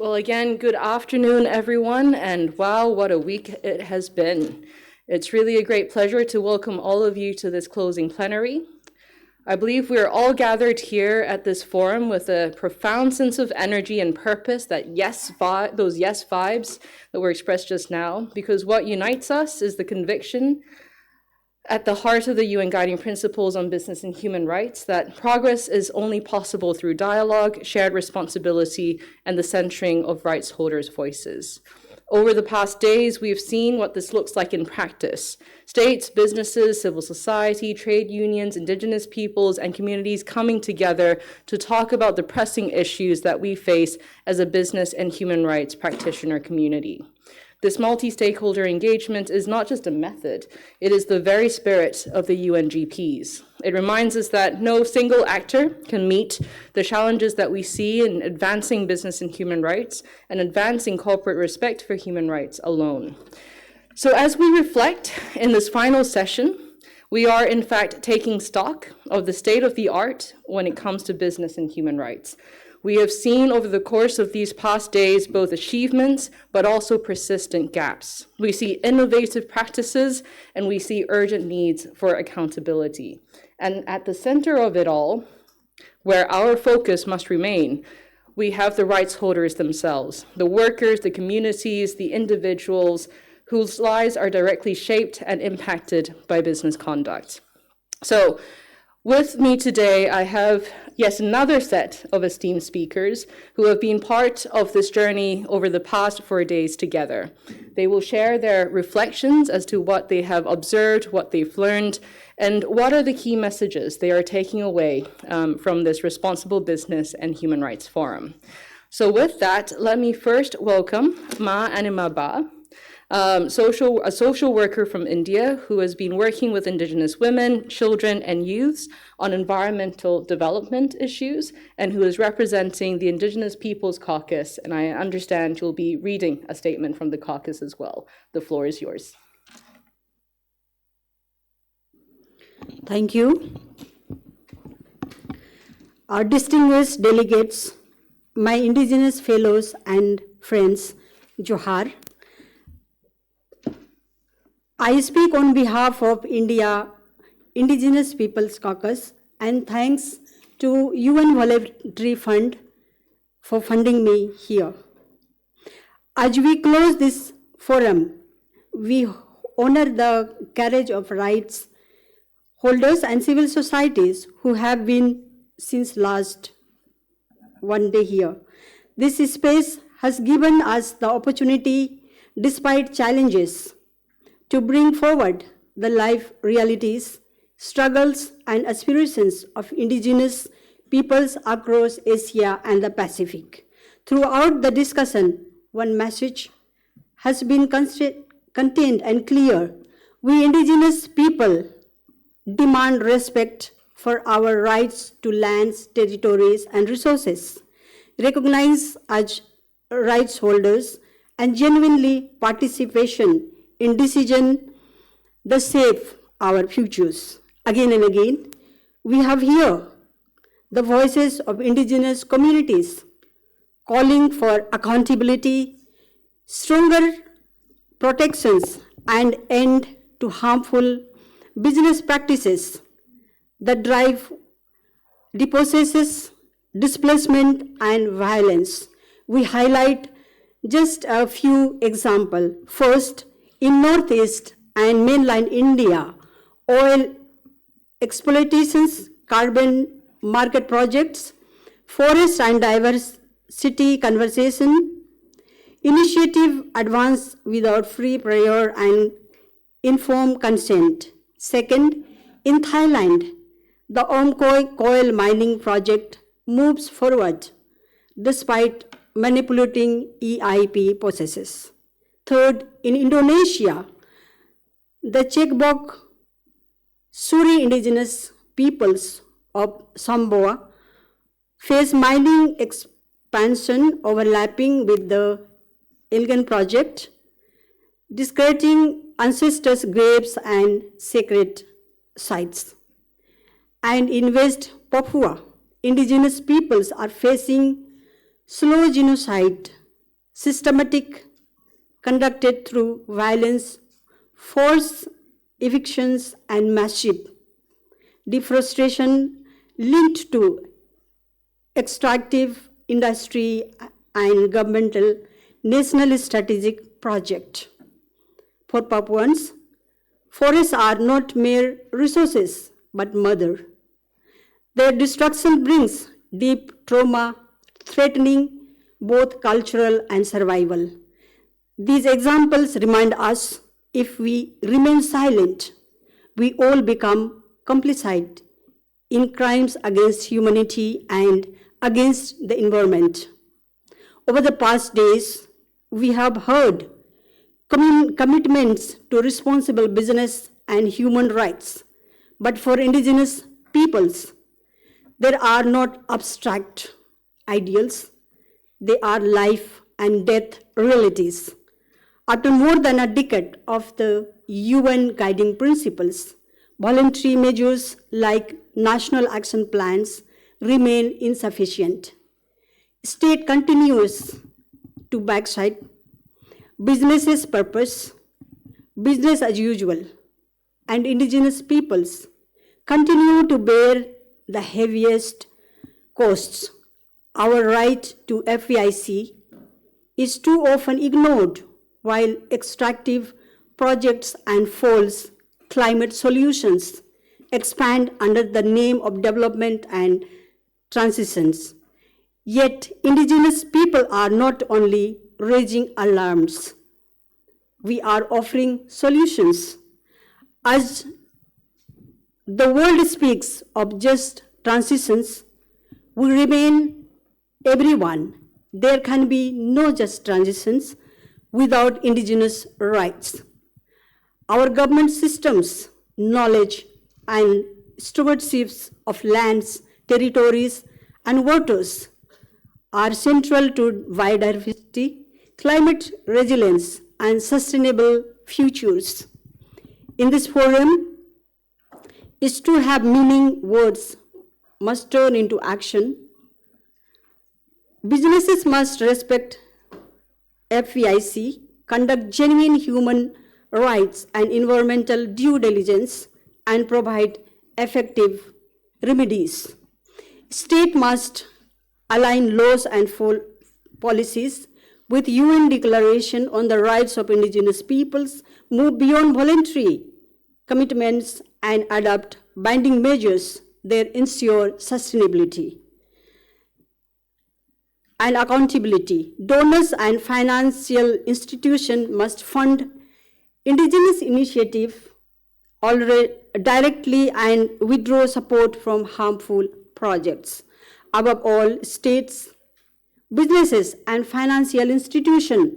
Well, again, good afternoon, everyone, and wow, what a week it has been. It's really a great pleasure to welcome all of you to this closing plenary. I believe we are all gathered here at this forum with a profound sense of energy and purpose, those yes vibes that were expressed just now, because what unites us is the conviction at the heart of the UN Guiding Principles on Business and Human Rights that progress is only possible through dialogue, shared responsibility, and the centering of rights holders' voices. Over the past days, we have seen what this looks like in practice. States, businesses, civil society, trade unions, indigenous peoples, and communities coming together to talk about the pressing issues that we face as a business and human rights practitioner community. This multi-stakeholder engagement is not just a method, it is the very spirit of the UNGPs. It reminds us that no single actor can meet the challenges that we see in advancing business and human rights and advancing corporate respect for human rights alone. So as we reflect in this final session, we are in fact taking stock of the state of the art when it comes to business and human rights. We have seen over the course of these past days both achievements, but also persistent gaps. We see innovative practices, and we see urgent needs for accountability. And at the center of it all, where our focus must remain, we have the rights holders themselves, the workers, the communities, the individuals whose lives are directly shaped and impacted by business conduct. So, with me today, I have yet another set of esteemed speakers who have been part of this journey over the past 4 days together. They will share their reflections as to what they have observed, what they've learned, and what are the key messages they are taking away from this Responsible Business and Human Rights Forum. So with that, let me first welcome Ma Anima Ba, a social worker from India who has been working with Indigenous women, children, and youths on environmental development issues, and who is representing the Indigenous Peoples Caucus. And I understand you'll be reading a statement from the caucus as well. The floor is yours. Thank you. Our distinguished delegates, my Indigenous fellows and friends, Johar. I speak on behalf of India Indigenous Peoples Caucus and thanks to UN Voluntary Fund for funding me here. As we close this forum, we honor the courage of rights holders and civil societies who have been since last one day here. This space has given us the opportunity, despite challenges, to bring forward the life realities, struggles, and aspirations of Indigenous peoples across Asia and the Pacific. Throughout the discussion, one message has been contained and clear. We Indigenous people demand respect for our rights to lands, territories, and resources, recognize as rights holders, and genuinely participation in decision that shape our futures. Again and again, we have here the voices of Indigenous communities calling for accountability, stronger protections, and end to harmful business practices that drive dispossesses, displacement, and violence. We highlight just a few examples. First, in Northeast and mainland India, oil exploitations, carbon market projects, forest and diversity conservation initiative advanced without free, prior, and informed consent. Second, in Thailand, the Omkhoi coal mining project moves forward despite manipulating EIP processes. Third, in Indonesia, the Cekbok Suri indigenous peoples of Samboa face mining expansion overlapping with the Ilgan project, discrediting ancestors' graves and sacred sites. And in West Papua, indigenous peoples are facing slow genocide systematic, conducted through violence, forced evictions, and massive deforestation linked to extractive industry and governmental national strategic project. For Papuans, forests are not mere resources but mother. Their destruction brings deep trauma, threatening both cultural and survival. These examples remind us if we remain silent, we all become complicit in crimes against humanity and against the environment. Over the past days, we have heard commitments to responsible business and human rights. But for indigenous peoples, there are not abstract ideals, they are life and death realities. After more than a decade of the UN guiding principles, voluntary measures like national action plans remain insufficient. State continues to backslide. Business's purpose, business as usual, and indigenous peoples continue to bear the heaviest costs. Our right to FEIC is too often ignored while extractive projects and false climate solutions expand under the name of development and transitions. Yet, indigenous people are not only raising alarms, we are offering solutions. As the world speaks of just transitions, we remain everyone. There can be no just transitions without indigenous rights. Our government systems, knowledge, and stewardships of lands, territories, and waters are central to biodiversity, climate resilience, and sustainable futures. In this forum, is to have meaning, words must turn into action. Businesses must respect FEIC, conduct genuine human rights and environmental due diligence, and provide effective remedies. State must align laws and policies with UN Declaration on the Rights of Indigenous Peoples, move beyond voluntary commitments, and adopt binding measures that ensure sustainability and accountability. Donors and financial institutions must fund indigenous initiatives directly and withdraw support from harmful projects. Above all, states, businesses, and financial institutions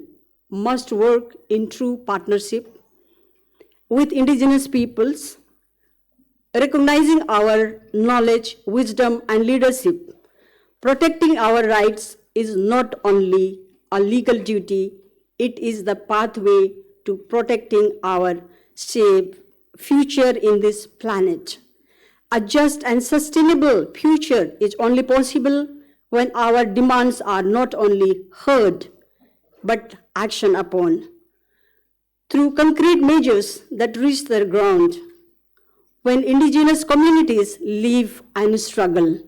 must work in true partnership with indigenous peoples, recognizing our knowledge, wisdom, and leadership. Protecting our rights is not only a legal duty, it is the pathway to protecting our safe future in this planet. A just and sustainable future is only possible when our demands are not only heard, but acted upon through concrete measures that reach the ground. When indigenous communities live and struggle,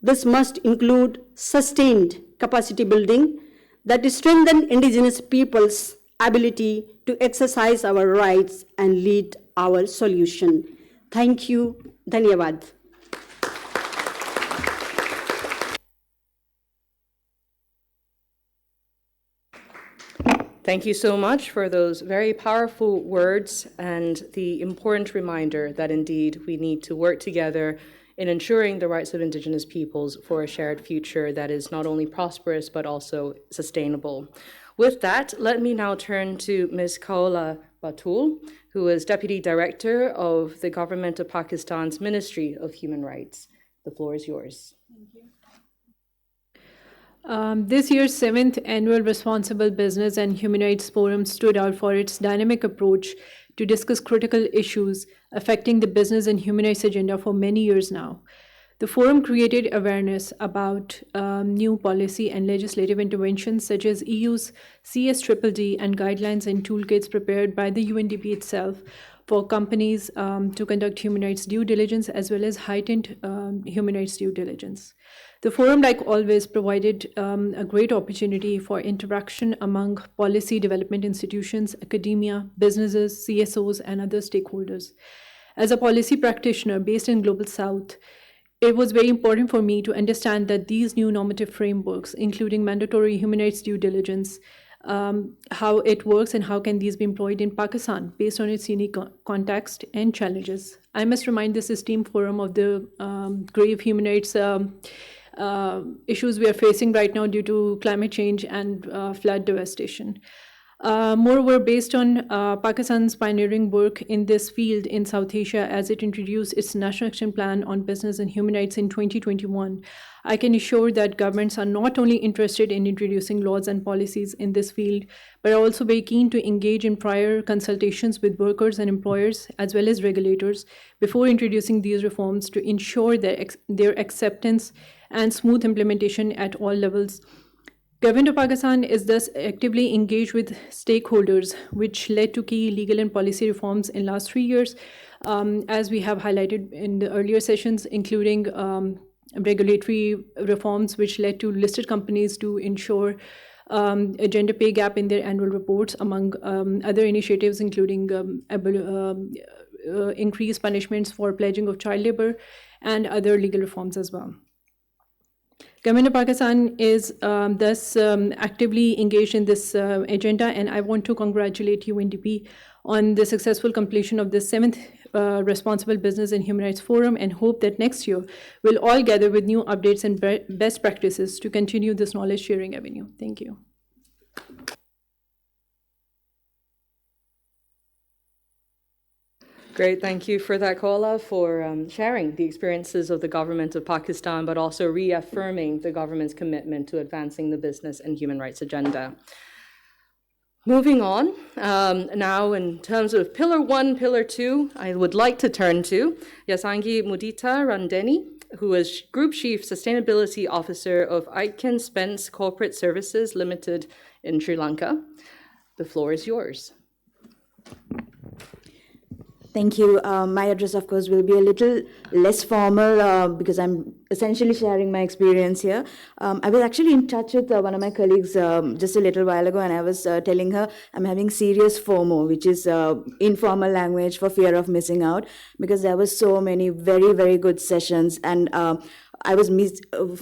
this must include sustained capacity building that strengthens indigenous peoples' ability to exercise our rights and lead our solution. Thank you. Dhanyavad. Thank you so much for those very powerful words and the important reminder that indeed we need to work together in ensuring the rights of Indigenous peoples for a shared future that is not only prosperous but also sustainable. With that, let me now turn to Ms. Kaola Batul, who is Deputy Director of the Government of Pakistan's Ministry of Human Rights. The floor is yours. Thank you. This year's 7th Annual Responsible Business and Human Rights Forum stood out for its dynamic approach to discuss critical issues affecting the business and human rights agenda for many years now. The forum created awareness about new policy and legislative interventions such as EU's CSDDD and guidelines and toolkits prepared by the UNDP itself for companies to conduct human rights due diligence as well as heightened human rights due diligence. The forum, like always, provided a great opportunity for interaction among policy development institutions, academia, businesses, CSOs, and other stakeholders. As a policy practitioner based in Global South, it was very important for me to understand that these new normative frameworks, including mandatory human rights due diligence, how it works and how can these be employed in Pakistan based on its unique context and challenges. I must remind this esteemed forum of the grave human rights issues we are facing right now due to climate change and flood devastation. Moreover, based on Pakistan's pioneering work in this field in South Asia as it introduced its National Action Plan on Business and Human Rights in 2021, I can assure that governments are not only interested in introducing laws and policies in this field, but are also very keen to engage in prior consultations with workers and employers, as well as regulators, before introducing these reforms to ensure their acceptance and smooth implementation at all levels. Government of Pakistan is thus actively engaged with stakeholders, which led to key legal and policy reforms in last 3 years, as we have highlighted in the earlier sessions, including regulatory reforms, which led to listed companies to ensure a gender pay gap in their annual reports, among other initiatives, including increased punishments for pledging of child labor and other legal reforms as well. Government of Pakistan is thus actively engaged in this agenda, and I want to congratulate UNDP on the successful completion of the 7th Responsible Business and Human Rights Forum, and hope that next year we'll all gather with new updates and best practices to continue this knowledge sharing avenue. Thank you. Great, thank you for that, Kola, for sharing the experiences of the government of Pakistan, but also reaffirming the government's commitment to advancing the business and human rights agenda. Moving on, now in terms of Pillar 1, Pillar 2, I would like to turn to Yasangi Mudita Randeni, who is Group Chief Sustainability Officer of Aitken Spence Corporate Services Limited in Sri Lanka. The floor is yours. Thank you. My address, of course, will be a little less formal because I'm essentially sharing my experience here. I was actually in touch with one of my colleagues just a little while ago, and I was telling her I'm having serious FOMO, which is informal language for fear of missing out, because there were so many very, very good sessions, and I was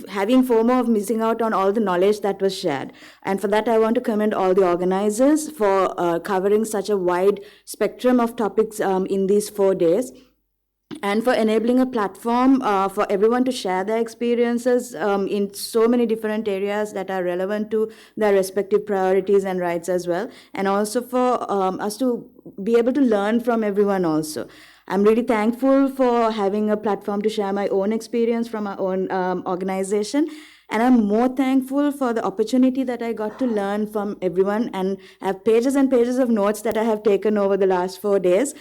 having FOMO of missing out on all the knowledge that was shared. And for that, I want to commend all the organizers for covering such a wide spectrum of topics in these 4 days, and for enabling a platform for everyone to share their experiences in so many different areas that are relevant to their respective priorities and rights as well, and also for us to be able to learn from everyone also. I'm really thankful for having a platform to share my own experience from our own organization. And I'm more thankful for the opportunity that I got to learn from everyone and have pages and pages of notes that I have taken over the last 4 days.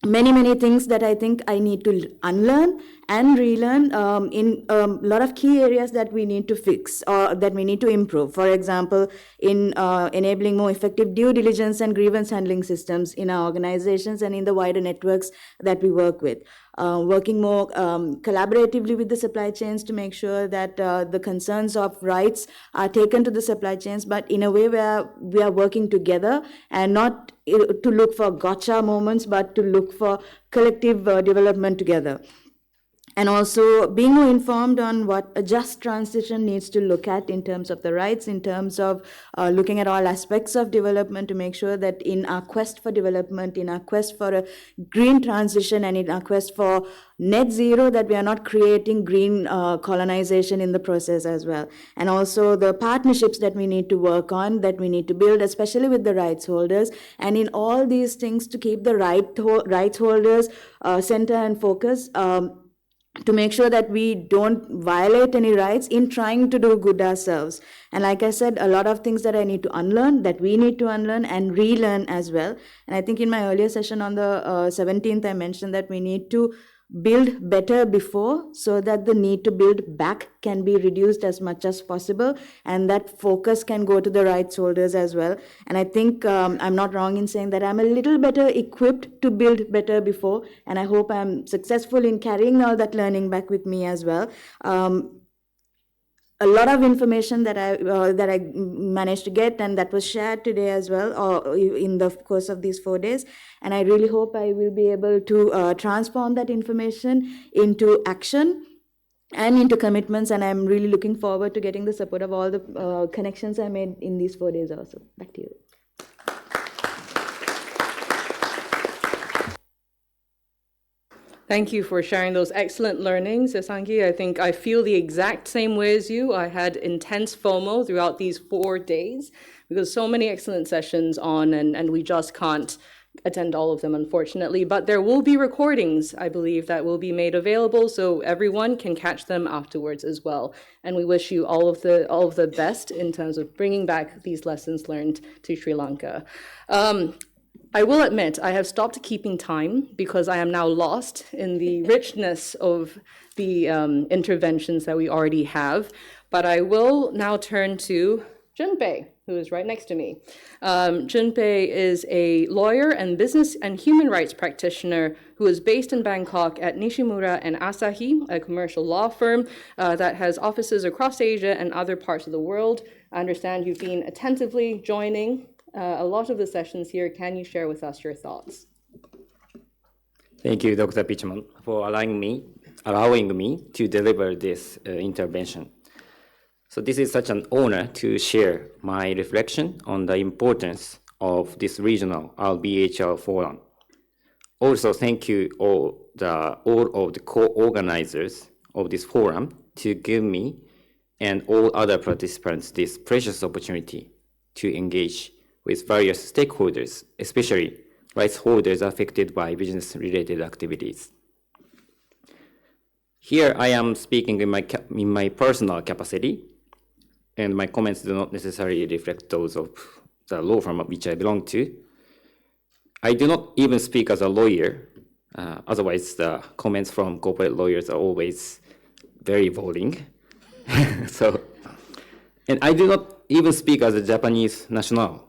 Many things that I think I need to unlearn and relearn in a lot of key areas that we need to fix or that we need to improve. For example, in enabling more effective due diligence and grievance handling systems in our organizations and in the wider networks that we work with. Working more collaboratively with the supply chains to make sure that the concerns of rights are taken to the supply chains, but in a way where we are working together and not to look for gotcha moments, but to look for collective development together. And also being more informed on what a just transition needs to look at in terms of the rights, in terms of looking at all aspects of development to make sure that in our quest for development, in our quest for a green transition, and in our quest for net zero, that we are not creating green colonization in the process as well. And also the partnerships that we need to work on, that we need to build, especially with the rights holders. And in all these things to keep the rights holders center and focus, to make sure that we don't violate any rights in trying to do good ourselves. And like I said, a lot of things that I need to unlearn, that we need to unlearn and relearn as well. And I think in my earlier session on the 17th, I mentioned that we need to build better before so that the need to build back can be reduced as much as possible, and that focus can go to the right shoulders as well. And I think I'm not wrong in saying that I'm a little better equipped to build better before, and I hope I'm successful in carrying all that learning back with me as well. A lot of information that I managed to get, and that was shared today as well, or in the course of these 4 days. And I really hope I will be able to transform that information into action and into commitments. And I'm really looking forward to getting the support of all the connections I made in these 4 days also. Back to you. Thank you for sharing those excellent learnings, Isangi. I think I feel the exact same way as you. I had intense FOMO throughout these 4 days because so many excellent sessions on, and we just can't attend all of them, unfortunately. But there will be recordings, I believe, that will be made available, so everyone can catch them afterwards as well. And we wish you all of the best in terms of bringing back these lessons learned to Sri Lanka. I will admit, I have stopped keeping time because I am now lost in the richness of the interventions that we already have. But I will now turn to Junpei, who is right next to me. Junpei is a lawyer and business and human rights practitioner who is based in Bangkok at Nishimura and Asahi, a commercial law firm that has offices across Asia and other parts of the world. I understand you've been attentively joining a lot of the sessions here. Can you share with us your thoughts? Thank you, Dr. Pichman, for allowing me to deliver this intervention. So this is such an honor to share my reflection on the importance of this regional UNRBHR forum. Also, thank you all of the co-organizers of this forum to give me and all other participants this precious opportunity to engage with various stakeholders, especially rights holders affected by business-related activities. Here I am speaking in my personal capacity, and my comments do not necessarily reflect those of the law firm which I belong to. I do not even speak as a lawyer. Otherwise, the comments from corporate lawyers are always very boring. And I do not even speak as a Japanese national.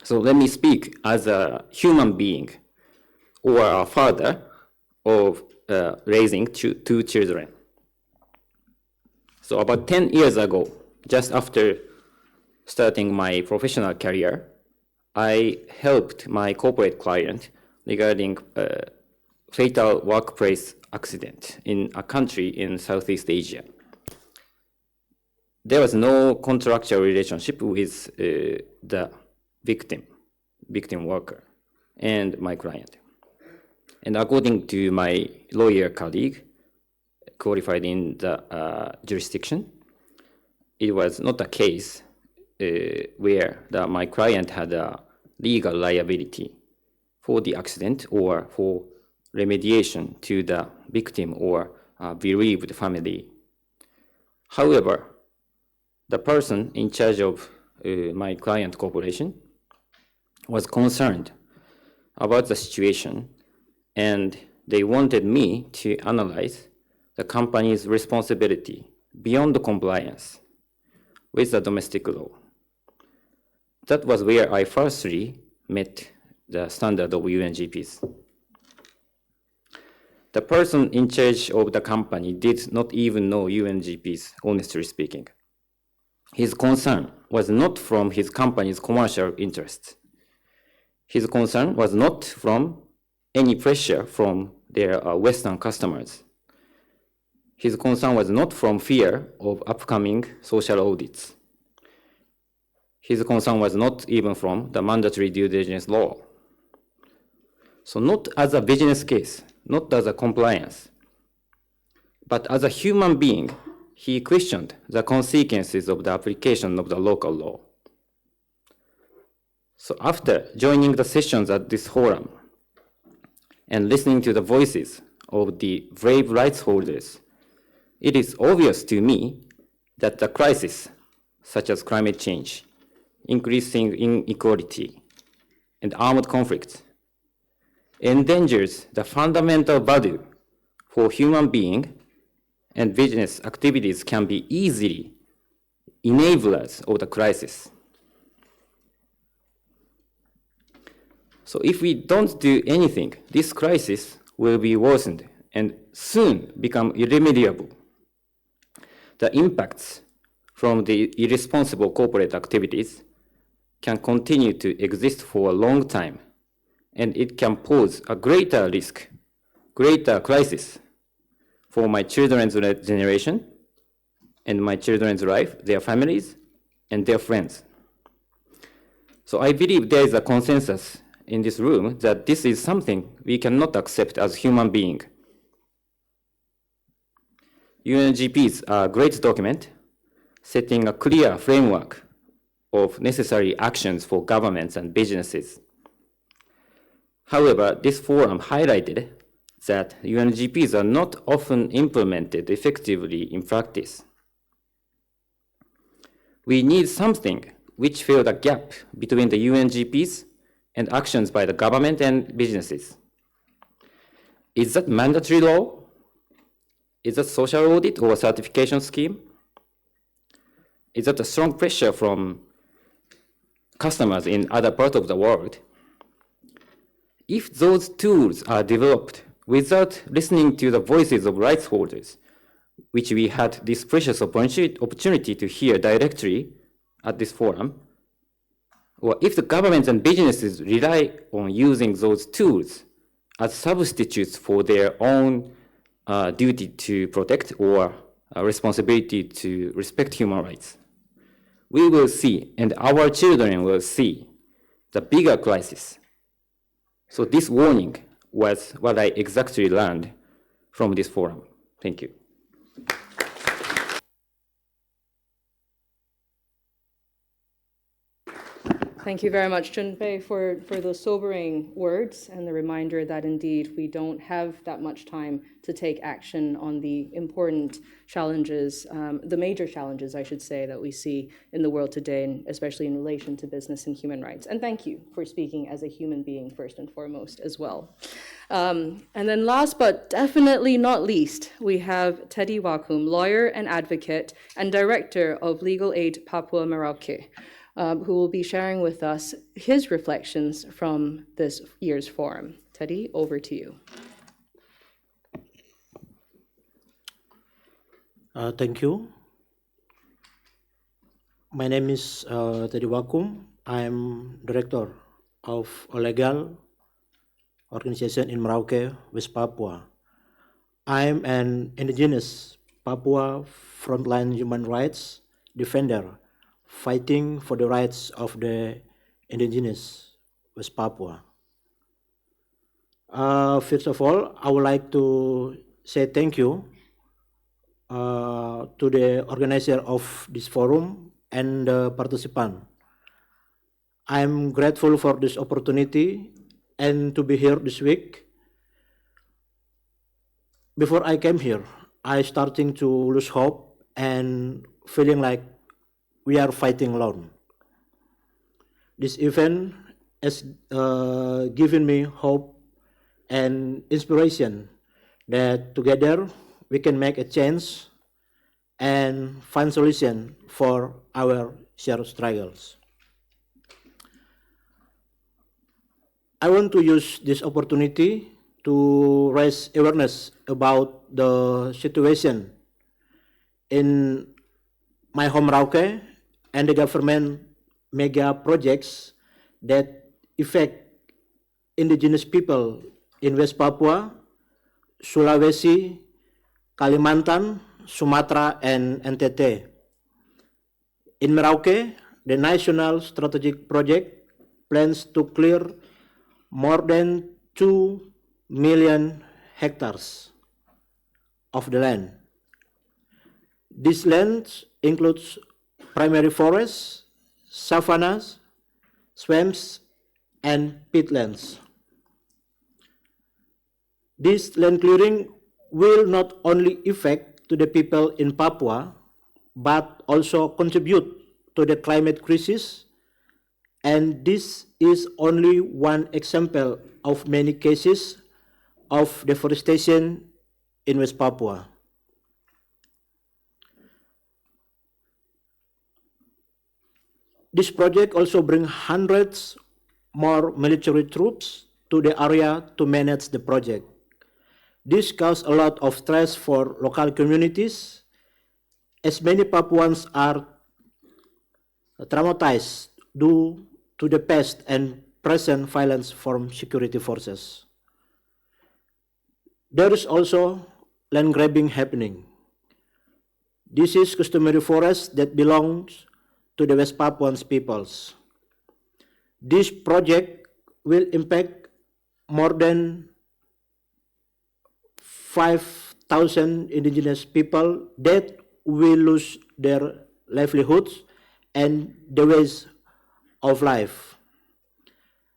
So let me speak as a human being or a father of raising two children. So about 10 years ago, just after starting my professional career, I helped my corporate client regarding a fatal workplace accident in a country in Southeast Asia. There was no contractual relationship with the victim worker, and my client. And according to my lawyer colleague, qualified in the jurisdiction, it was not a case where my client had a legal liability for the accident or for remediation to the victim or bereaved family. However, the person in charge of my client corporation was concerned about the situation, and they wanted me to analyze the company's responsibility beyond the compliance with the domestic law. That was where I firstly met the standard of UNGPs. The person in charge of the company did not even know UNGPs, honestly speaking. His concern was not from his company's commercial interests. His concern was not from any pressure from their Western customers. His concern was not from fear of upcoming social audits. His concern was not even from the mandatory due diligence law. So not as a business case, not as a compliance, but as a human being, he questioned the consequences of the application of the local law. So after joining the sessions at this forum and listening to the voices of the brave rights holders, it is obvious to me that the crisis, such as climate change, increasing inequality, and armed conflict, endangers the fundamental value for human being and business activities can be easily enablers of the crisis. So if we don't do anything, this crisis will be worsened and soon become irremediable. The impacts from the irresponsible corporate activities can continue to exist for a long time, and it can pose a greater risk, greater crisis for my children's generation and my children's life, their families, and their friends. So I believe there is a consensus in this room that this is something we cannot accept as human beings. UNGP's great document setting a clear framework of necessary actions for governments and businesses. However, this forum highlighted that UNGPs are not often implemented effectively in practice. We need something which fill the gap between the UNGPs and actions by the government and businesses. Is that mandatory law? Is that social audit or certification scheme? Is that a strong pressure from customers in other parts of the world? If those tools are developed without listening to the voices of rights holders, which we had this precious opportunity to hear directly at this forum, or if the governments and businesses rely on using those tools as substitutes for their own duty to protect or responsibility to respect human rights, we will see, and our children will see, the bigger crisis. So this warning was what I exactly learned from this forum. Thank you. Thank you very much, Junpei, for those sobering words and the reminder that indeed we don't have that much time to take action on the important challenges, the major challenges, I should say, that we see in the world today, and especially in relation to business and human rights. And thank you for speaking as a human being first and foremost as well. And then last but definitely not least, we have Teddy Wakum, lawyer and advocate and director of Legal Aid Papua Merauke, who will be sharing with us his reflections from this year's forum. Teddy, over to you. Thank you. My name is Teddy Wakum. I'm director of a legal organization in Merauke, West Papua. I'm an indigenous Papua frontline human rights defender fighting for the rights of the indigenous West Papua. First of all, I would like to say thank you to the organizer of this forum and the participant. I'm grateful for this opportunity and to be here this week. Before I came here, I starting to lose hope and feeling like we are fighting alone. This event has given me hope and inspiration that together we can make a change and find solution for our shared struggles. I want to use this opportunity to raise awareness about the situation in my home Merauke and the government mega projects that affect indigenous people in West Papua, Sulawesi, Kalimantan, Sumatra, and NTT. In Merauke, the National Strategic Project plans to clear more than 2 million hectares of the land. This land includes primary forests, savannas, swamps, and peatlands. This land clearing will not only affect to the people in Papua, but also contribute to the climate crisis, and this is only one example of many cases of deforestation in West Papua. This project also brings hundreds more military troops to the area to manage the project. This caused a lot of stress for local communities, as many Papuans are traumatized due to the past and present violence from security forces. There is also land grabbing happening. This is customary forest that belongs to the West Papuan peoples. This project will impact more than 5,000 indigenous people that will lose their livelihoods and the ways of life.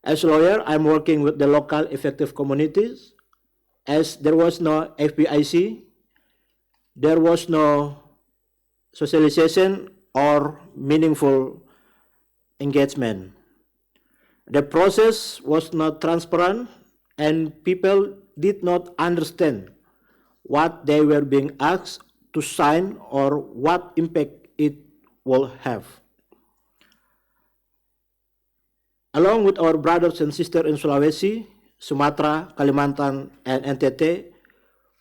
As a lawyer, I'm working with the local effective communities. As there was no FPIC, there was no socialization or meaningful engagement. The process was not transparent and people did not understand what they were being asked to sign or what impact it will have. Along with our brothers and sisters in Sulawesi, Sumatra, Kalimantan, and NTT,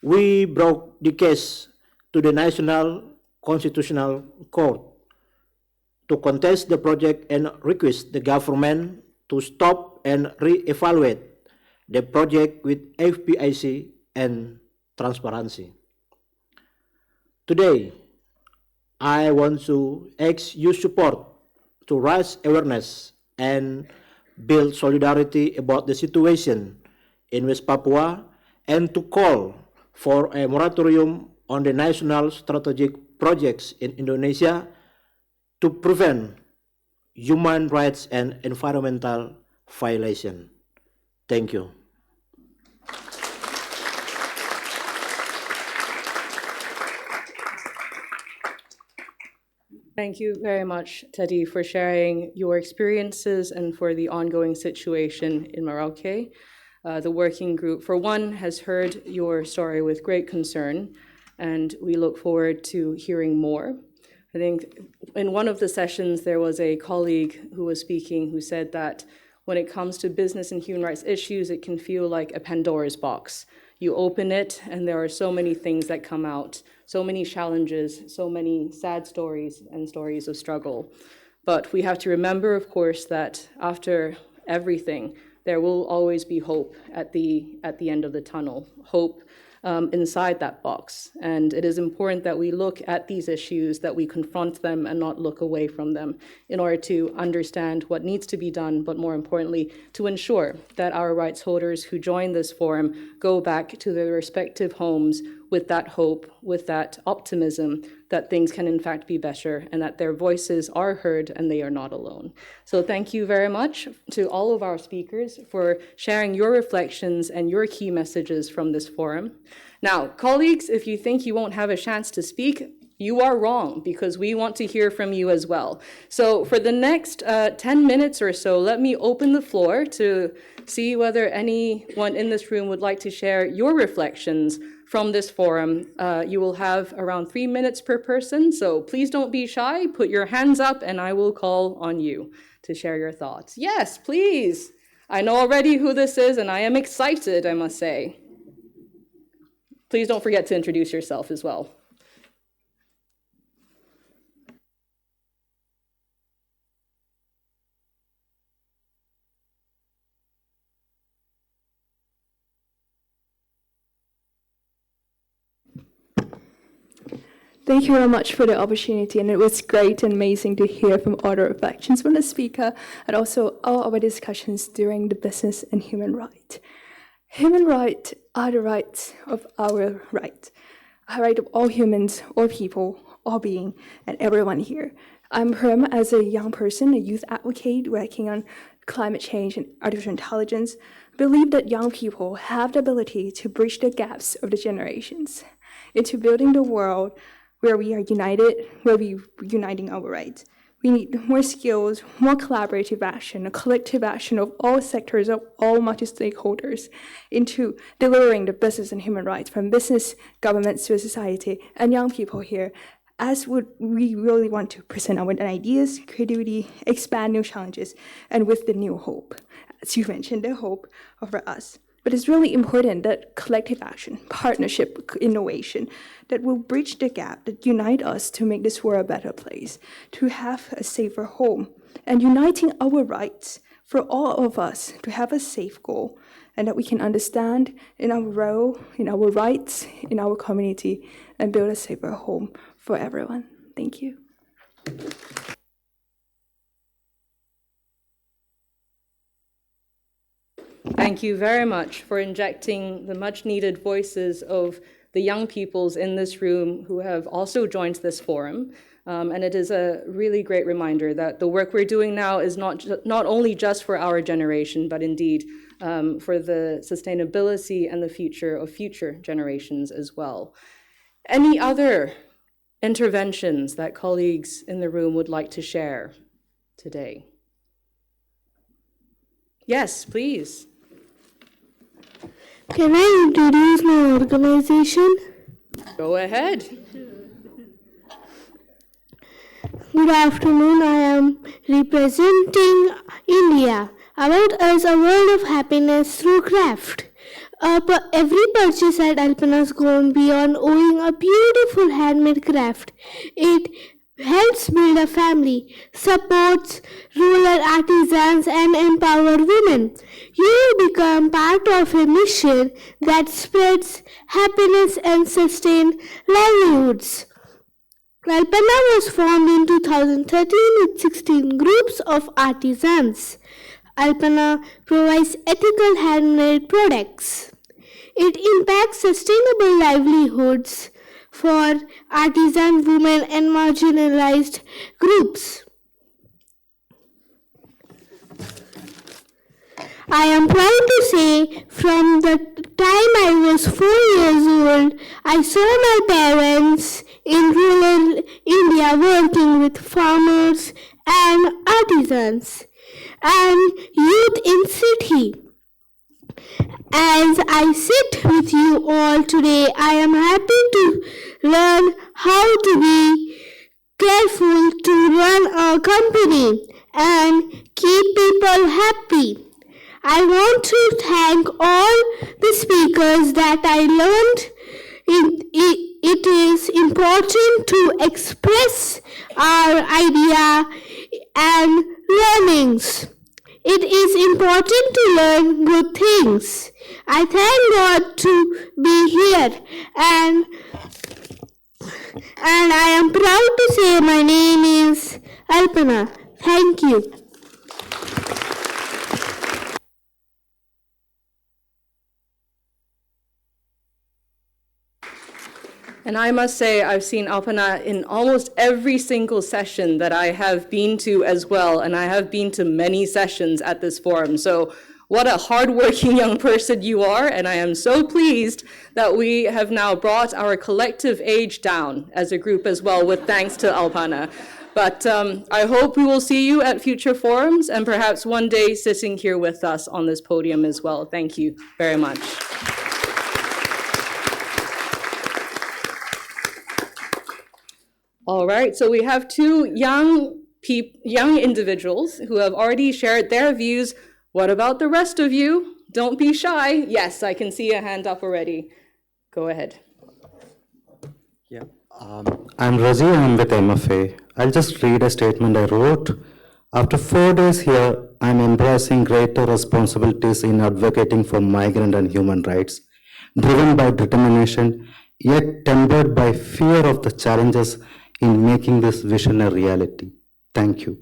we brought the case to the National Constitutional Court to contest the project and request the government to stop and re-evaluate the project with FPIC and transparency. Today, I want to ask your support to raise awareness and build solidarity about the situation in West Papua and to call for a moratorium on the national strategic projects in Indonesia to prevent human rights and environmental violation. Thank you. Thank you very much, Teddy, for sharing your experiences and for the ongoing situation in Merauke. The working group, for one, has heard your story with great concern, and we look forward to hearing more. I think in one of the sessions, there was a colleague who was speaking who said that when it comes to business and human rights issues, it can feel like a Pandora's box. You open it, and there are so many things that come out, so many challenges, so many sad stories and stories of struggle. But we have to remember, of course, that after everything, there will always be hope at the end of the tunnel, hope inside that box. And it is important that we look at these issues, that we confront them and not look away from them in order to understand what needs to be done, but more importantly, to ensure that our rights holders who join this forum go back to their respective homes with that hope, with that optimism that things can in fact be better and that their voices are heard and they are not alone. So thank you very much to all of our speakers for sharing your reflections and your key messages from this forum. Now, colleagues, if you think you won't have a chance to speak, you are wrong, because we want to hear from you as well. So for the next 10 minutes or so, let me open the floor to see whether anyone in this room would like to share your reflections from this forum. You will have around 3 minutes per person, so please don't be shy. Put your hands up and I will call on you to share your thoughts. Yes, please. I know already who this is and I am excited, I must say. Please don't forget to introduce yourself as well. Thank you very much for the opportunity, and it was great and amazing to hear from all the reflections from the speaker and also all our discussions during the business and human right. Human rights are the rights of our right, a right of all humans, all people, all being, and everyone here. I'm Herm as a young person, a youth advocate working on climate change and artificial intelligence. I believe that young people have the ability to bridge the gaps of the generations into building the world where we are united, where we are uniting our rights. We need more skills, more collaborative action, a collective action of all sectors, of all multi-stakeholders into delivering the business and human rights from business, government, civil society, and young people here. As we really want to present our ideas, creativity, expand new challenges, and with the new hope. As you mentioned, the hope over us. But it's really important that collective action, partnership, innovation, that will bridge the gap, that unite us to make this world a better place, to have a safer home, and uniting our rights for all of us to have a safe goal, and that we can understand in our role, in our rights, in our community, and build a safer home for everyone. Thank you. Thank you very much for injecting the much-needed voices of the young peoples in this room who have also joined this forum. And it is a really great reminder that the work we're doing now is not only just for our generation, but indeed for the sustainability and the future of future generations as well. Any other interventions that colleagues in the room would like to share today? Yes, please. Can I introduce my organization? Go ahead. Good afternoon, I am representing India. About us, a world of happiness through craft. Every purchase at Alpana's gone beyond owning a beautiful handmade craft. It helps build a family, supports rural artisans and empower women. You become part of a mission that spreads happiness and sustains livelihoods. Alpana was formed in 2013 with 16 groups of artisans. Alpana provides ethical handmade products. It impacts sustainable livelihoods for artisan women and marginalized groups. I am proud to say from the time I was 4 years old, I saw my parents in rural India working with farmers and artisans and youth in city. As I sit with you all today, I am happy to learn how to be careful to run a company and keep people happy. I want to thank all the speakers that I learned. It is important to express our idea and learnings. It is important to learn good things. I thank God to be here and I am proud to say my name is Alpana. Thank you. And I must say, I've seen Alpana in almost every single session that I have been to as well, and I have been to many sessions at this forum. So what a hardworking young person you are, and I am so pleased that we have now brought our collective age down as a group as well, with thanks to Alpana. But I hope we will see you at future forums, and perhaps one day sitting here with us on this podium as well. Thank you very much. All right, so we have two young individuals who have already shared their views. What about the rest of you? Don't be shy. Yes, I can see a hand up already. Go ahead. Yeah, I'm Razi, I'm with MFA. I'll just read a statement I wrote. After 4 days here, I'm embracing greater responsibilities in advocating for migrant and human rights, driven by determination, yet tempered by fear of the challenges in making this vision a reality. Thank you.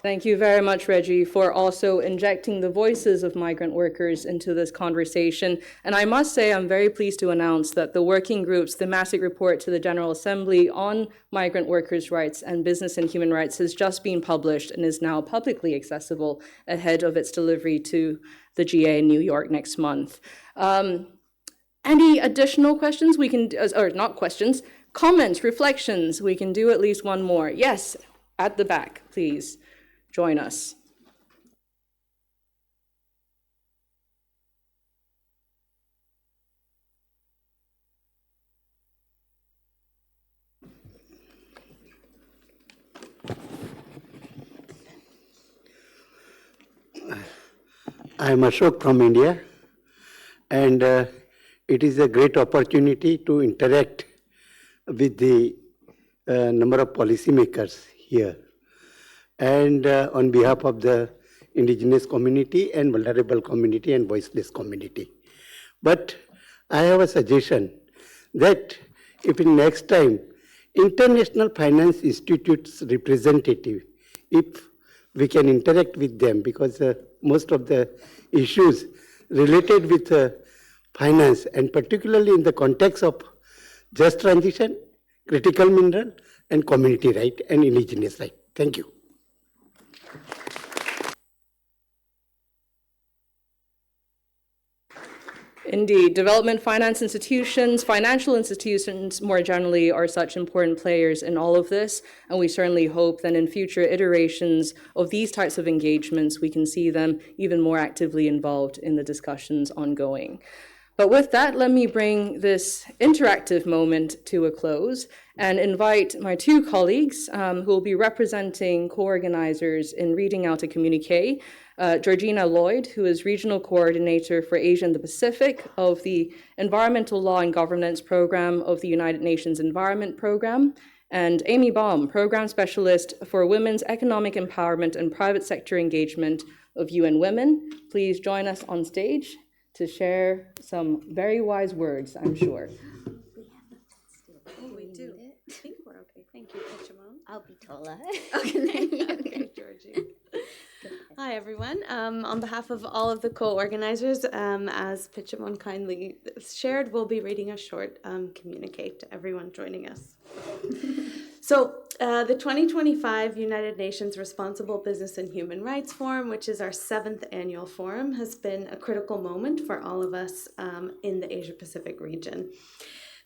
Thank you very much, Reggie, for also injecting the voices of migrant workers into this conversation. And I must say, I'm very pleased to announce that the working group's thematic report to the General Assembly on migrant workers' rights and business and human rights has just been published and is now publicly accessible ahead of its delivery to the GA in New York next month. Any additional questions we can, or not questions, comments, reflections? We can do at least one more. Yes, at the back, please join us. I am Ashok from India, and it is a great opportunity to interact with the number of policymakers here, and on behalf of the indigenous community and vulnerable community and voiceless community. But I have a suggestion that if in next time International Finance Institute's representative, if we can interact with them, because most of the issues related with finance, and particularly in the context of just transition, critical mineral, and community right and indigenous right. Thank you. Indeed, development finance institutions, financial institutions more generally are such important players in all of this, and we certainly hope that in future iterations of these types of engagements, we can see them even more actively involved in the discussions ongoing. But with that, let me bring this interactive moment to a close and invite my two colleagues who will be representing co-organizers in reading out a communiqué. Georgina Lloyd, who is Regional Coordinator for Asia and the Pacific of the Environmental Law and Governance Program of the United Nations Environment Program, and Amy Baum, Program Specialist for Women's Economic Empowerment and Private Sector Engagement of UN Women. Please join us on stage to share some very wise words, I'm sure. Oh, we do. I think we're okay. Thank you, Pichamon. I'll be taller. Okay, Georgie. Hi, everyone. On behalf of all of the co-organizers, as Pichamon kindly shared, we'll be reading a short communique to everyone joining us. So, the 2025 United Nations Responsible Business and Human Rights Forum, which is our 7th annual forum, has been a critical moment for all of us in the Asia-Pacific region.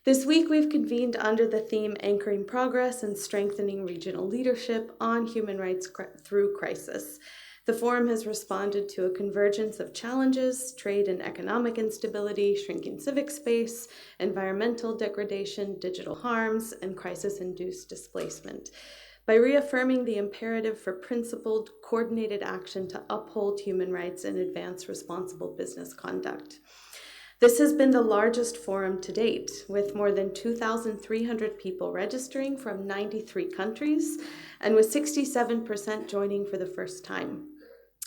This week, we've convened under the theme Anchoring Progress and Strengthening Regional Leadership on Human Rights Through Crisis. The forum has responded to a convergence of challenges: trade and economic instability, shrinking civic space, environmental degradation, digital harms, and crisis-induced displacement, by reaffirming the imperative for principled, coordinated action to uphold human rights and advance responsible business conduct. This has been the largest forum to date, with more than 2,300 people registering from 93 countries, and with 67% joining for the first time.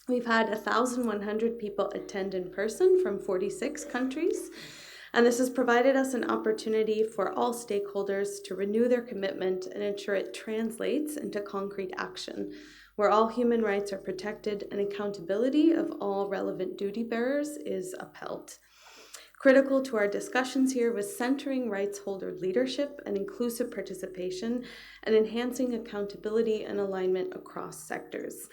We've had 1,100 people attend in person from 46 countries, and this has provided us an opportunity for all stakeholders to renew their commitment and ensure it translates into concrete action, where all human rights are protected and accountability of all relevant duty bearers is upheld. Critical to our discussions here was centering rights holder leadership and inclusive participation and enhancing accountability and alignment across sectors.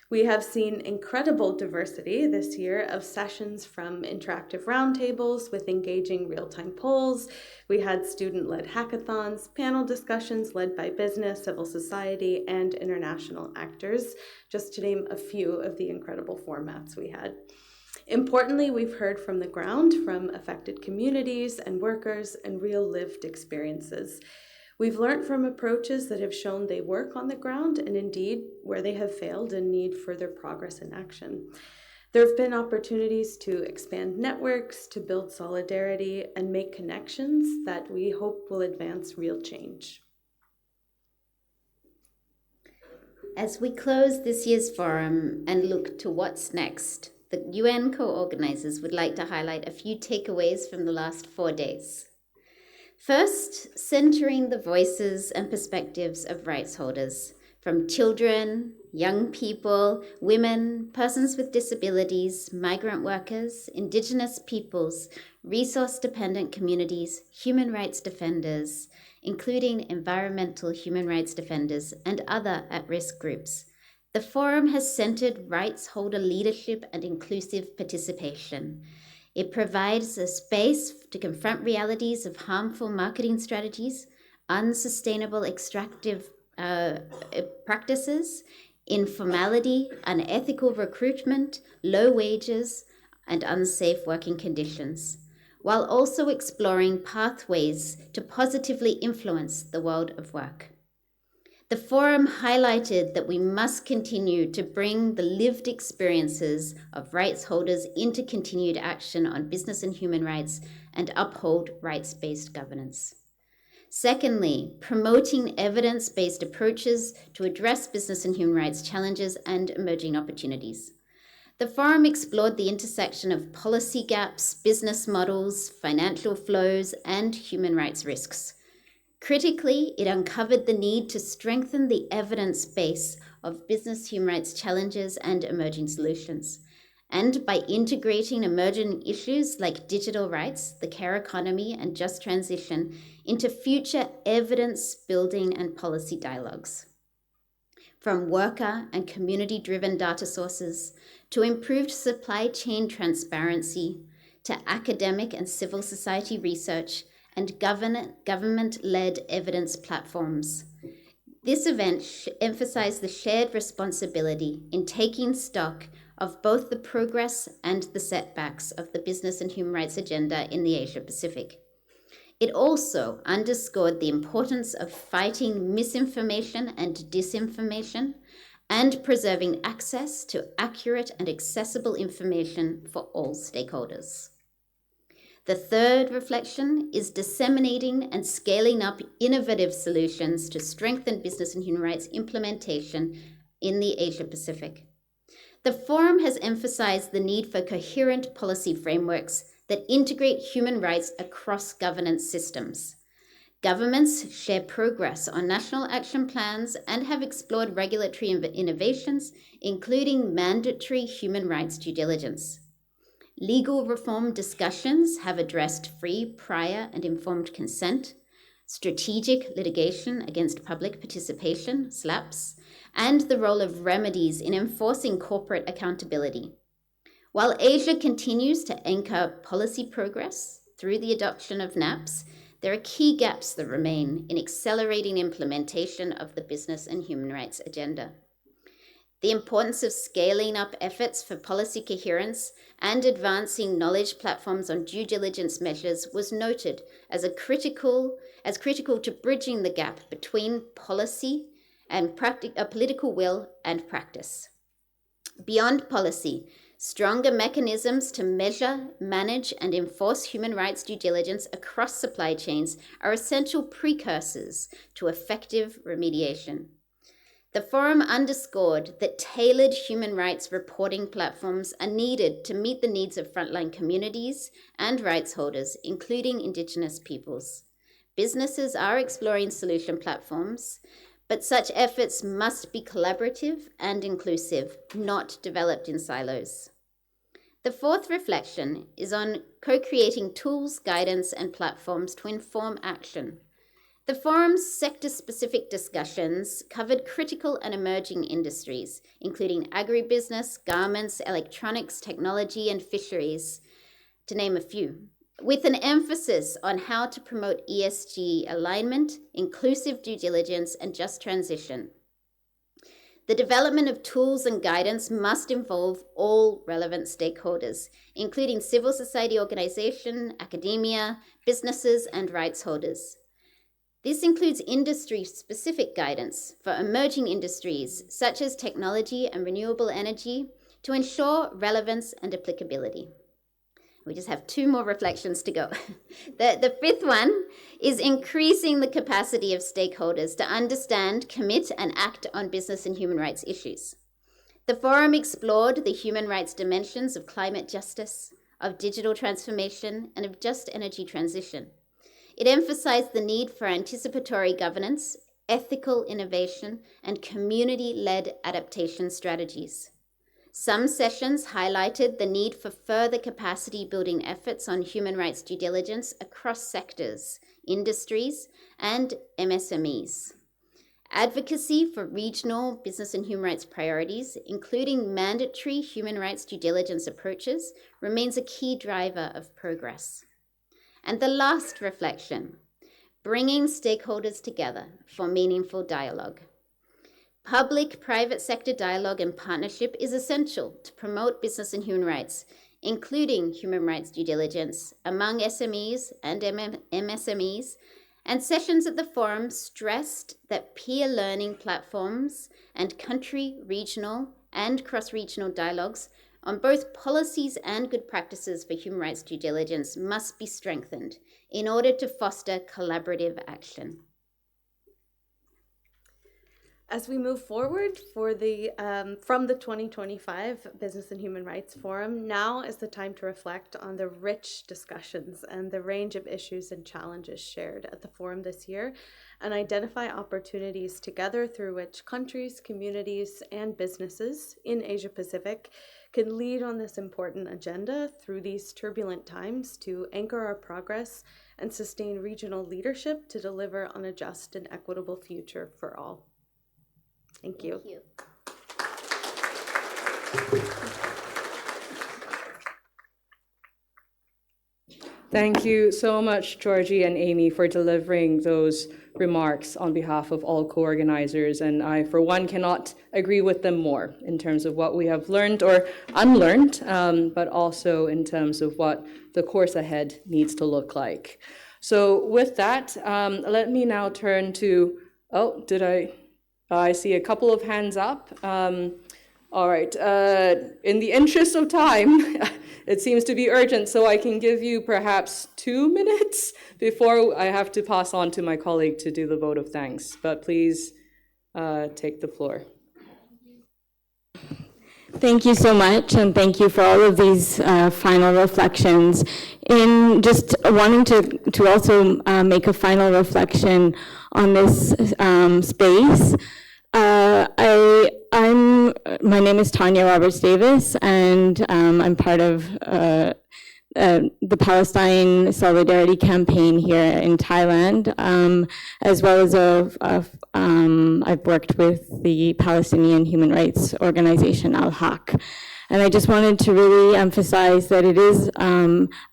We have seen incredible diversity this year of sessions, from interactive roundtables with engaging real-time polls. We had student-led hackathons, panel discussions led by business, civil society, and international actors, just to name a few of the incredible formats we had. Importantly, we've heard from the ground, from affected communities and workers, and real lived experiences. We've learned from approaches that have shown they work on the ground, and indeed, where they have failed and need further progress and action. There have been opportunities to expand networks, to build solidarity, and make connections that we hope will advance real change. As we close this year's forum and look to what's next, the UN co-organizers would like to highlight a few takeaways from the last 4 days. First, centering the voices and perspectives of rights holders, from children, young people, women, persons with disabilities, migrant workers, indigenous peoples, resource-dependent communities, human rights defenders, including environmental human rights defenders and other at-risk groups. The forum has centered rights holder leadership and inclusive participation. It provides a space to confront realities of harmful marketing strategies, unsustainable extractive practices, informality, unethical recruitment, low wages, and unsafe working conditions, while also exploring pathways to positively influence the world of work. The forum highlighted that we must continue to bring the lived experiences of rights holders into continued action on business and human rights and uphold rights-based governance. Secondly, promoting evidence-based approaches to address business and human rights challenges and emerging opportunities. The forum explored the intersection of policy gaps, business models, financial flows, and human rights risks. Critically, it uncovered the need to strengthen the evidence base of business human rights challenges and emerging solutions. And by integrating emerging issues like digital rights, the care economy, and just transition into future evidence building and policy dialogues. From worker and community-driven data sources to improved supply chain transparency to academic and civil society research and government-led evidence platforms. This event emphasized the shared responsibility in taking stock of both the progress and the setbacks of the business and human rights agenda in the Asia Pacific. It also underscored the importance of fighting misinformation and disinformation and preserving access to accurate and accessible information for all stakeholders. The third reflection is disseminating and scaling up innovative solutions to strengthen business and human rights implementation in the Asia Pacific. The forum has emphasized the need for coherent policy frameworks that integrate human rights across governance systems. Governments share progress on national action plans and have explored regulatory innovations, including mandatory human rights due diligence. Legal reform discussions have addressed free, prior, and informed consent, strategic litigation against public participation, SLAPs, and the role of remedies in enforcing corporate accountability. While Asia continues to anchor policy progress through the adoption of NAPs, there are key gaps that remain in accelerating implementation of the business and human rights agenda. The importance of scaling up efforts for policy coherence and advancing knowledge platforms on due diligence measures was noted as critical to bridging the gap between policy and political will and practice. Beyond policy, stronger mechanisms to measure, manage, and enforce human rights due diligence across supply chains are essential precursors to effective remediation. The forum underscored that tailored human rights reporting platforms are needed to meet the needs of frontline communities and rights holders, including Indigenous peoples. Businesses are exploring solution platforms, but such efforts must be collaborative and inclusive, not developed in silos. The fourth reflection is on co-creating tools, guidance, and platforms to inform action. The forum's sector-specific discussions covered critical and emerging industries, including agribusiness, garments, electronics, technology, and fisheries, to name a few, with an emphasis on how to promote ESG alignment, inclusive due diligence, and just transition. The development of tools and guidance must involve all relevant stakeholders, including civil society organizations, academia, businesses, and rights holders. This includes industry-specific guidance for emerging industries such as technology and renewable energy to ensure relevance and applicability. We just have 2 more reflections to go. The fifth one is increasing the capacity of stakeholders to understand, commit, and act on business and human rights issues. The forum explored the human rights dimensions of climate justice, of digital transformation, and of just energy transition. It emphasized the need for anticipatory governance, ethical innovation, and community-led adaptation strategies. Some sessions highlighted the need for further capacity-building efforts on human rights due diligence across sectors, industries, and MSMEs. Advocacy for regional business and human rights priorities, including mandatory human rights due diligence approaches, remains a key driver of progress. And the last reflection, bringing stakeholders together for meaningful dialogue. Public-private sector dialogue and partnership is essential to promote business and human rights, including human rights due diligence among SMEs and MSMEs, and sessions at the forum stressed that peer learning platforms and country, regional, and cross-regional dialogues on both policies and good practices for human rights due diligence must be strengthened in order to foster collaborative action. As we move forward for from the 2025 Business and Human Rights Forum, now is the time to reflect on the rich discussions and the range of issues and challenges shared at the forum this year, and identify opportunities together through which countries, communities, and businesses in Asia Pacific can lead on this important agenda through these turbulent times to anchor our progress and sustain regional leadership to deliver on a just and equitable future for all. Thank you. Thank you. Thank you so much, Georgie and Amy, for delivering those remarks on behalf of all co-organizers. And I, for one, cannot agree with them more in terms of what we have learned or unlearned, but also in terms of what the course ahead needs to look like. So with that, let me now turn to, I see a couple of hands up. All right, in the interest of time, it seems to be urgent, so I can give you perhaps 2 minutes before I have to pass on to my colleague to do the vote of thanks. But please take the floor. Thank you so much, and thank you for all of these final reflections. In just wanting to also make a final reflection on this space, my name is Tanya Roberts Davis, and I'm part of the Palestine Solidarity Campaign here in Thailand, as well as I've worked with the Palestinian human rights organization Al-Haq. And I just wanted to really emphasize that it is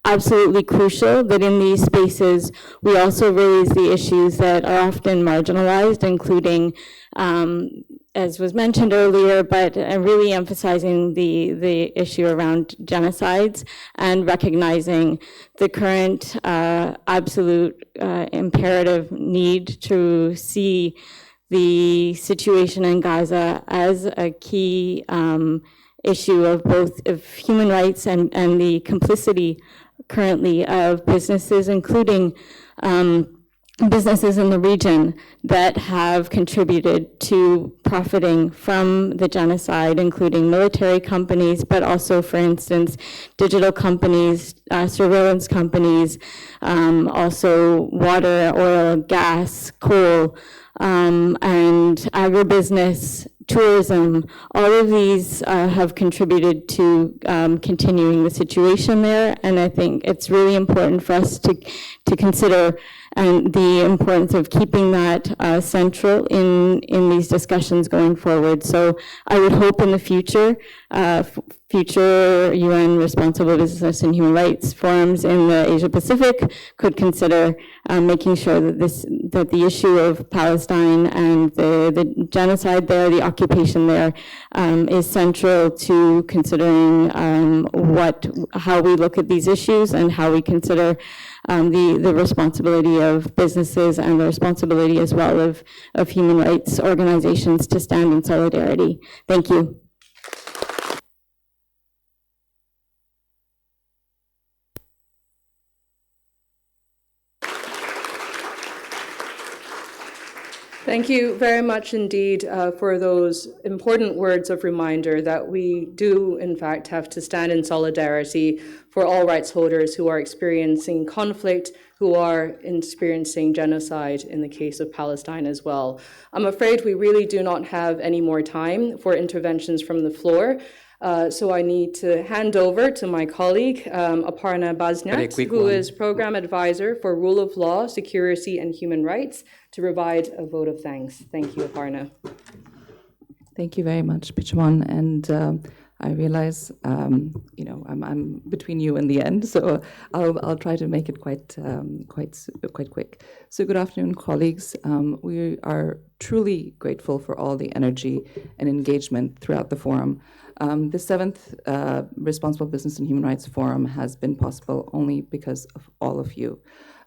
absolutely crucial that in these spaces we also raise the issues that are often marginalized, including, as was mentioned earlier, but really emphasizing the issue around genocides and recognizing the current absolute imperative need to see the situation in Gaza as a key issue of both of human rights and the complicity currently of businesses, including businesses in the region that have contributed to profiting from the genocide, including military companies, but also, for instance, digital companies, surveillance companies, also water, oil, gas, coal, and agribusiness, tourism. All of these have contributed to continuing the situation there, and I think it's really important for us to consider and the importance of keeping that central in these discussions going forward. So I would hope in the future, future UN Responsible Business and Human Rights forums in the Asia Pacific could consider making sure that the issue of Palestine and the genocide there, the occupation there, is central to considering how we look at these issues and how we consider the responsibility of businesses and the responsibility as well of human rights organizations to stand in solidarity. Thank you. Thank you very much indeed for those important words of reminder that we do, in fact, have to stand in solidarity for all rights holders who are experiencing conflict, who are experiencing genocide in the case of Palestine as well. I'm afraid we really do not have any more time for interventions from the floor. So I need to hand over to my colleague, Aparna Bazniak, who is Program Advisor for Rule of Law, Security, and Human Rights, to provide a vote of thanks. Thank you, Aparna. Thank you very much, Pichman. And I realize, I'm between you and the end, so I'll try to make it quite quick. So good afternoon, colleagues. We are truly grateful for all the energy and engagement throughout the forum. The 7th Responsible Business and Human Rights Forum has been possible only because of all of you.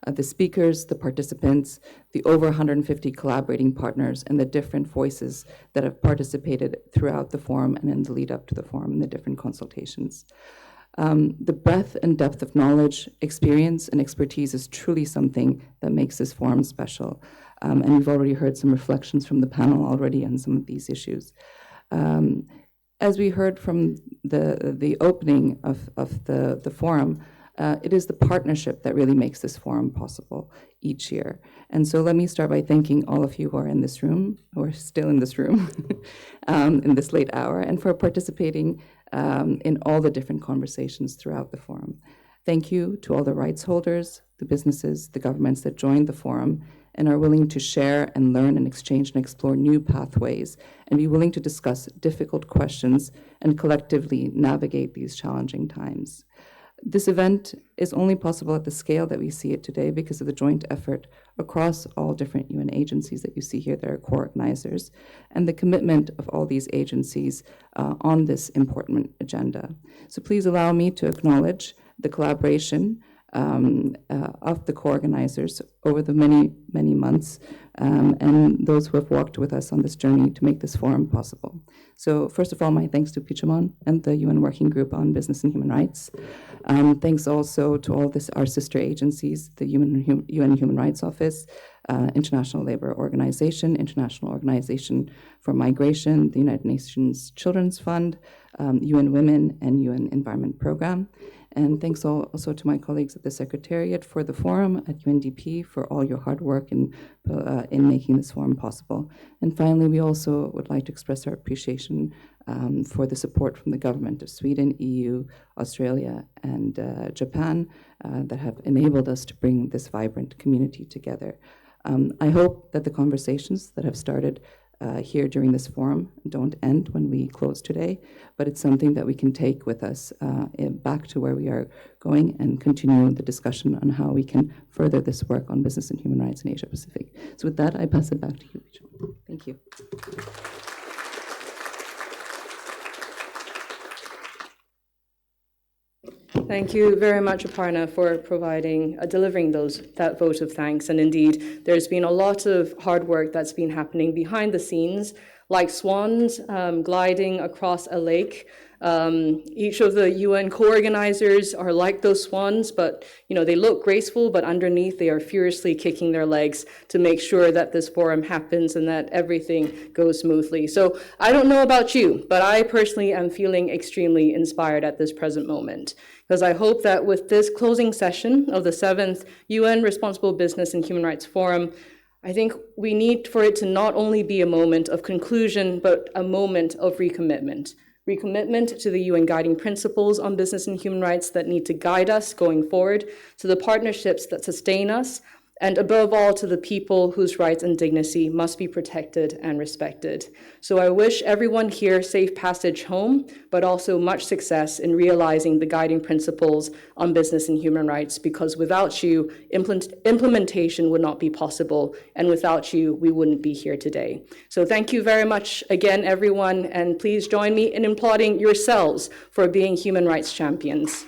The speakers, the participants, the over 150 collaborating partners, and the different voices that have participated throughout the forum and in the lead up to the forum and the different consultations. The breadth and depth of knowledge, experience, and expertise is truly something that makes this forum special. And we've already heard some reflections from the panel already on some of these issues. As we heard from the opening of the forum, it is the partnership that really makes this forum possible each year. And so let me start by thanking all of you who are in this room, who are still in this room in this late hour, and for participating in all the different conversations throughout the forum. Thank you to all the rights holders, the businesses, the governments that joined the forum and are willing to share and learn and exchange and explore new pathways and be willing to discuss difficult questions and collectively navigate these challenging times. This event is only possible at the scale that we see it today because of the joint effort across all different UN agencies that you see here that are co-organizers and the commitment of all these agencies on this important agenda. So please allow me to acknowledge the collaboration of the co-organizers over the many months and those who have walked with us on this journey to make this forum possible. So first of all, my thanks to Pichman and the UN Working Group on Business and Human Rights. Thanks also to all our sister agencies, the UN Human Rights Office, International Labour Organization, International Organization for Migration, the United Nations Children's Fund, UN Women, and UN Environment Program. And thanks also to my colleagues at the Secretariat for the forum, at UNDP for all your hard work in making this forum possible. And finally, we also would like to express our appreciation for the support from the government of Sweden, EU, Australia, and Japan that have enabled us to bring this vibrant community together. I hope that the conversations that have started here during this forum don't end when we close today, but it's something that we can take with us back to where we are going and continue the discussion on how we can further this work on business and human rights in Asia Pacific. So with that, I pass it back to you, Pichman. Thank you. Thank you very much, Aparna, for delivering that vote of thanks. And indeed, there's been a lot of hard work that's been happening behind the scenes, like swans gliding across a lake. Each of the UN co-organizers are like those swans, but they look graceful, but underneath they are furiously kicking their legs to make sure that this forum happens and that everything goes smoothly. So I don't know about you, but I personally am feeling extremely inspired at this present moment, because I hope that with this closing session of the 7th UN Responsible Business and Human Rights Forum, I think we need for it to not only be a moment of conclusion, but a moment of recommitment. Recommitment to the UN guiding principles on business and human rights that need to guide us going forward, to the partnerships that sustain us, and above all to the people whose rights and dignity must be protected and respected. So I wish everyone here safe passage home, but also much success in realizing the guiding principles on business and human rights, because without you, implementation would not be possible, and without you, we wouldn't be here today. So thank you very much again, everyone, and please join me in applauding yourselves for being human rights champions.